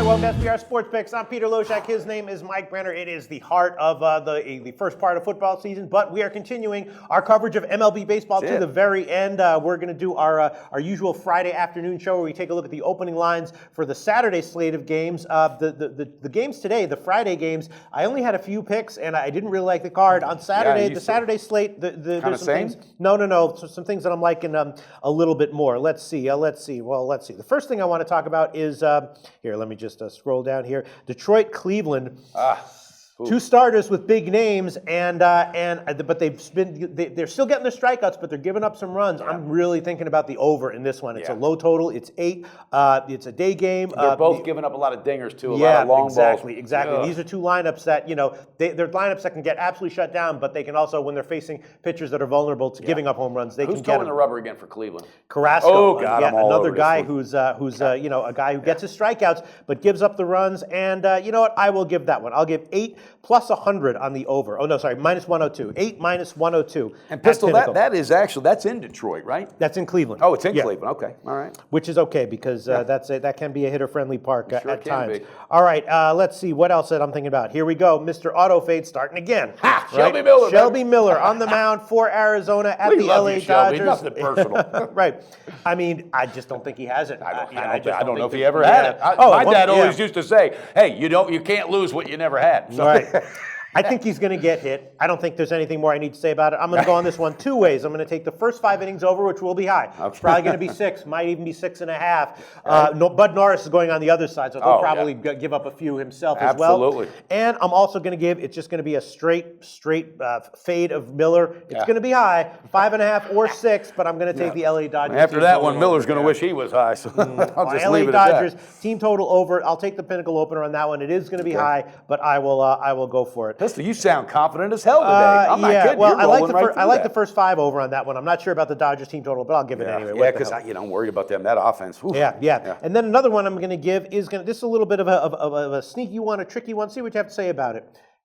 welcome to SBR Sports Picks. I'm Peter Loshak. His name is Mike Brenner. It is the heart of the first part of football season, but we are continuing our coverage of MLB baseball to the very end. We're going to do our usual Friday afternoon show where we take a look at the opening lines for the Saturday slate of games. The games today, the Friday games, I only had a few picks, and I didn't really like the card. On Saturday, the Saturday slate, there's some things. No. So some things that I'm liking a little bit more. Let's see. The first thing I want to talk about is here. Let me just scroll down here. Detroit, Cleveland. Two starters with big names, but they're still getting their strikeouts, but they're giving up some runs. Yeah. I'm really thinking about the over in this one. It's a low total. It's 8. It's a day game. They're both giving up a lot of dingers too. A lot of long balls. Exactly. Ugh. These are two lineups that they're lineups that can get absolutely shut down, but they can also, when they're facing pitchers that are vulnerable to giving up home runs, they can get them. Who's towing the rubber again for Cleveland? Carrasco. Oh God, I'm all another over guy who's a guy who gets his strikeouts but gives up the runs. And you know what? I will give that one. I'll give 8 plus 100 on the over. Oh, no, sorry, minus 102. 8 minus 102. And Pistol, that's in Detroit, right? That's in Cleveland. Oh, it's in Cleveland. Okay, all right. Which is okay because that can be a hitter-friendly park at times. All right, let's see what else that I'm thinking about. Here we go. Mr. Auto Fade starting again. Ha! Right? Shelby Miller. Shelby Miller on the mound for Arizona at the LA Dodgers. Nothing personal. Right. I mean, I just don't think he has it. I don't know if he ever had it. My dad always used to say, "Hey, you can't lose what you never had." So. Right. I think he's going to get hit. I don't think there's anything more I need to say about it. I'm going to go on this one two ways. I'm going to take the first 5 innings over, which will be high. It's probably going to be 6, might even be 6.5. Bud Norris is going on the other side, so he'll probably give up a few himself as well. Absolutely. And I'm also going to give, it's just going to be a straight fade of Miller. It's going to be high, 5.5 or 6, but I'm going to take the LA Dodgers. After that one, Miller's going to wish he was high, so I'll just leave it at that. LA Dodgers, team total over. I'll take the pinnacle opener on that one. It is going to be high, but I will go for it. Pistol, you sound confident as hell today. I'm not kidding. Well, I like the first 5 over on that one. I'm not sure about the Dodgers team total, but I'll give it anyway. Yeah, because I'm worried about them. That offense. Whew. Yeah. And then another one I'm going to give is this is a little bit of a sneaky one, a tricky one. See what you have to say about it.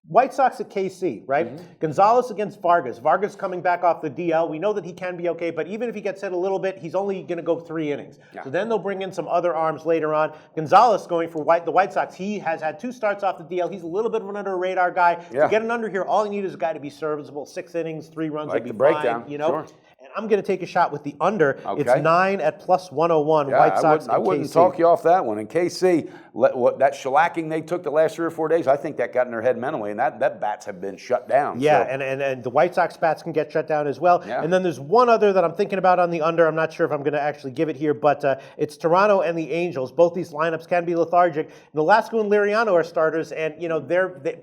White Sox at KC, right? Mm-hmm. Gonzalez against Vargas. Vargas coming back off the DL. We know that he can be okay, but even if he gets hit a little bit, he's only going to go 3 innings. Yeah. So then they'll bring in some other arms later on. Gonzalez going for the White Sox. He has had 2 starts off the DL. He's a little bit of an under-radar guy. Yeah. To get an under here, all you need is a guy to be serviceable. 6 innings, 3 runs would be fine. Sure. And I'm going to take a shot with the under. Okay. It's 9 at plus 101. White Sox and KC. I wouldn't talk you off that one. In KC, that shellacking they took the last 3 or 4 days, I think that got in their head mentally, and that bats have been shut down. Yeah, so. and the White Sox bats can get shut down as well. Yeah. And then there's one other that I'm thinking about on the under. I'm not sure if I'm going to actually give it here, but it's Toronto and the Angels. Both these lineups can be lethargic. Nolasco and Liriano are starters, and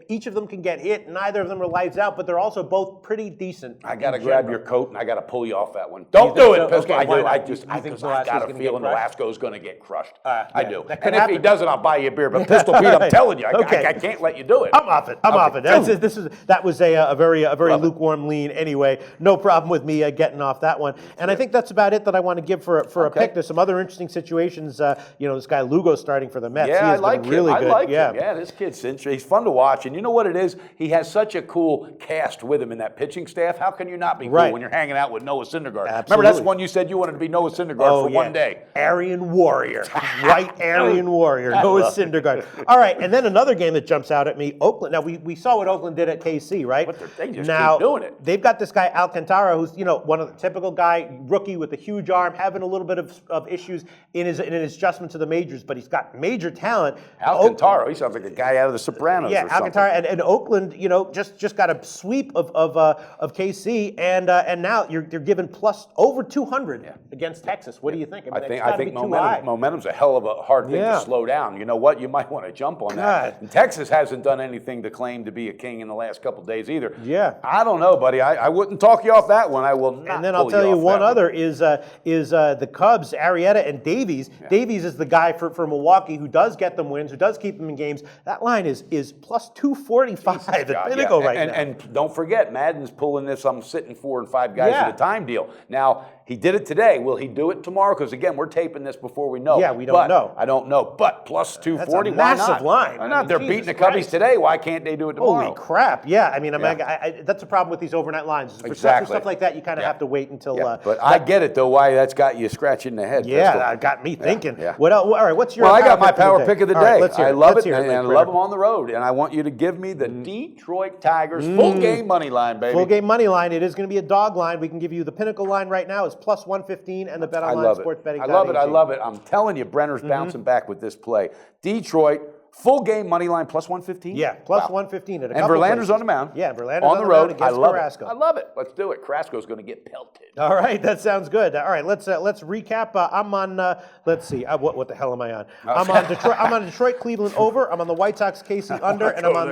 each of them can get hit. Neither of them are lights out, but they're also both pretty decent. I got to grab your coat and I got to pull you off that one. Don't do it, Pistol. Okay, I think I got a feeling Nolasco's going to get crushed. I do. And if he doesn't, I'll buy you a beer. But Pistol Pete, I'm telling you, I can't let you do it. I'm off it. That was a very lukewarm lean anyway. No problem with me getting off that one. And I think that's about it that I want to give for a pick. There's some other interesting situations. This guy Lugo's starting for the Mets. Yeah, I like him. Really good. I like him. Yeah, this kid's interesting. He's fun to watch. And you know what it is? He has such a cool cast with him in that pitching staff. How can you not be cool when you're hanging out with Noah Syndergaard? Absolutely. Remember, that's one you said you wanted to be Noah Syndergaard for one day. Aryan Warrior. White Aryan Warrior. Noah Syndergaard. All right, and then another game that jumps out at me, Oakland. Now, we saw what Oakland did at KC, right? But they just keep doing it. They've got this guy, Alcantara, who's, one of the typical guy, rookie with a huge arm, having a little bit of issues in his adjustment to the majors, but he's got major talent. Alcantara, he sounds like a guy out of The Sopranos or something. Alcantara, and Oakland, just got a sweep of KC, and now you're given plus over 200 against Texas. What do you think? I think momentum's a hell of a hard thing to slow down. You know what? You might want to jump on that. And Texas hasn't done anything to claim to be a king in the last couple of days either. Yeah. I don't know, buddy. I wouldn't talk you off that one. I will not. And then I'll tell you one other is the Cubs, Arrieta and Davies. Yeah. Davies is the guy for Milwaukee who does get them wins, who does keep them in games. That line is plus 245 at Pinnacle right now. And don't forget, Madden's pulling this sitting 4 and 5 guys at a time deal. Now, he did it today. Will he do it tomorrow? Because, again, we're taping this before we know. Yeah, we don't know. I don't know. But plus 240, That's a massive line. Why not? They're beating the Cubbies today. Why can't they do it tomorrow? Holy crap. Yeah, I mean, that's the problem with these overnight lines. For stuff like that, you kind of have to wait until... but I get it, though, why that's got you scratching the head. Yeah, that got me thinking. What else? All right, what's your I got my power pick of the day. Let's hear it. I love it, and I love them on the road. And I want you to give me the Detroit Tigers full game money line, baby. Full game money line. It is going to be a dog line. We can give you the pinnacle line right now is plus 115 and the Bet Online Sports Betting. I love it. I'm telling you, Brenner's bouncing back with this play. Detroit, full game money line plus 115? Yeah, plus 115 at a and couple Verlander's places. on the mound. Yeah, Verlander's on the road against Carrasco. I love it. Let's do it. Carrasco's going to get pelted. All right, that sounds good. All right, let's recap. I'm on. Let's see. What the hell am I on? I'm on Detroit. I'm on Detroit, Cleveland over. I'm on the White Sox, KC under, and I'm on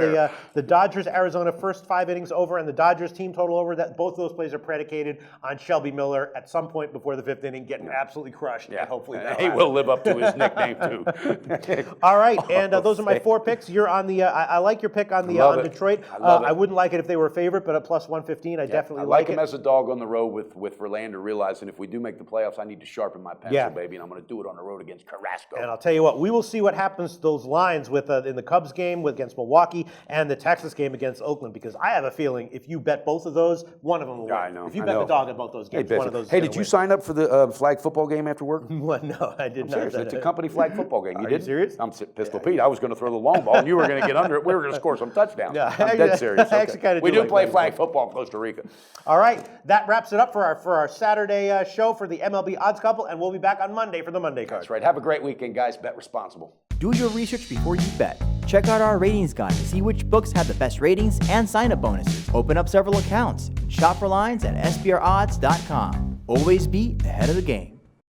the Dodgers, Arizona first 5 innings over, and the Dodgers team total over. That both those plays are predicated on Shelby Miller at some point before the 5th inning getting absolutely crushed. Yeah, and hopefully he will live up to his nickname too. All right, and those are my 4 picks. You're on the. I like your pick on the on Detroit. I wouldn't like it if they were a favorite, but at plus 115, I definitely like it. I like him as a dog on the road with Verlander, realizing if we do make the playoffs, I need to sharpen my pencil, baby, and I'm going to do it on the road against Carrasco. And I'll tell you what, we will see what happens to those lines with in the Cubs game against Milwaukee and the Texas game against Oakland, because I have a feeling if you bet both of those, one of them will win. I know. If you bet the dog at both those games, one of those. Hey, did you sign up for the flag football game after work? What? No, I did not. It's a company flag football game. You did? Serious? I'm Pistol Pete. I was going to throw the long ball, and you were going to get under it. We were going to score some touchdowns. Yeah, I'm dead serious. I actually kind of we do play flag football in Costa Rica. All right, that wraps it up for our Saturday show for the MLB Odds Couple, and we'll be back on Monday for the Monday card. That's right. Have a great weekend, guys. Bet responsible. Do your research before you bet. Check out our ratings guide to see which books have the best ratings and sign-up bonuses. Open up several accounts. Shop for lines at sbrodds.com. Always be ahead of the game.